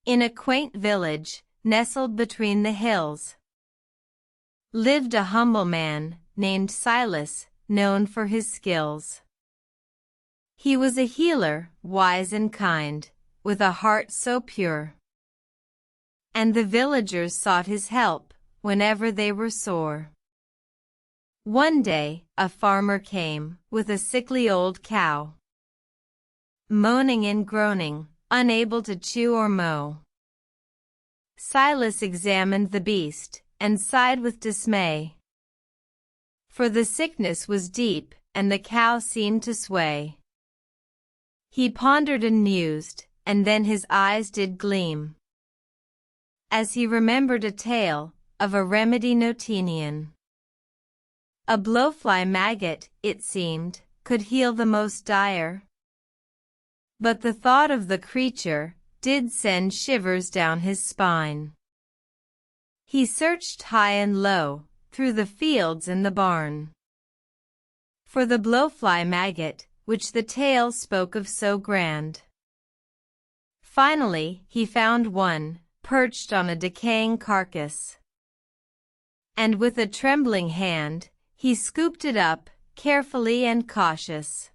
In a quaint village, nestled between the hills, lived a humble man named Silas, known for his skills. He was a healer, wise and kind, with a heart so pure. And the villagers sought his help whenever they were sore. One day, a farmer came with a sickly old cow, moaning and groaning, unable to chew or mow. Silas examined the beast and sighed with dismay, for the sickness was deep and the cow seemed to sway. He pondered and mused, and then his eyes did gleam, as he remembered a tale of a remedy Notenean. A blowfly maggot, it seemed, could heal the most dire. But the thought of the creature did send shivers down his spine. He searched high and low, through the fields and the barn, for the blowfly maggot, which the tale spoke of so grand. Finally, he found one, perched on a decaying carcass. And with a trembling hand, he scooped it up, carefully and cautious.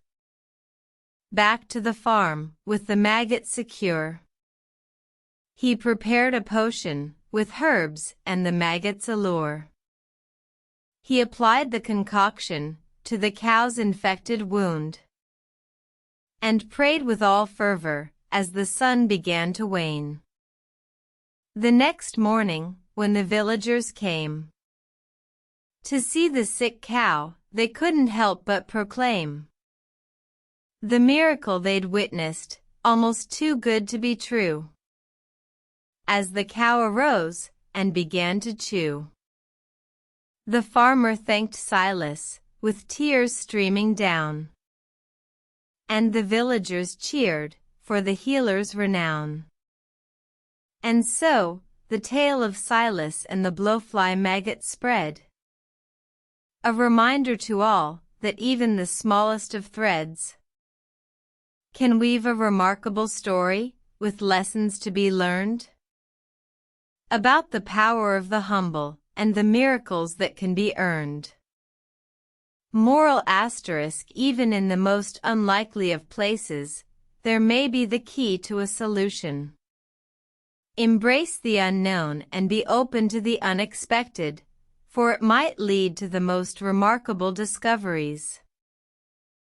Back to the farm, with the maggot secure, he prepared a potion, with herbs and the maggot's allure. He applied the concoction to the cow's infected wound, and prayed with all fervor as the sun began to wane. The next morning, when the villagers came to see the sick cow, they couldn't help but proclaim the miracle they'd witnessed, almost too good to be true, as the cow arose and began to chew. The farmer thanked Silas, with tears streaming down, and the villagers cheered for the healer's renown. And so, the tale of Silas and the blowfly maggot spread, a reminder to all that even the smallest of threads can weave a remarkable story with lessons to be learned about the power of the humble and the miracles that can be earned. Moral asterisk: even in the most unlikely of places, there may be the key to a solution. Embrace the unknown and be open to the unexpected, for it might lead to the most remarkable discoveries.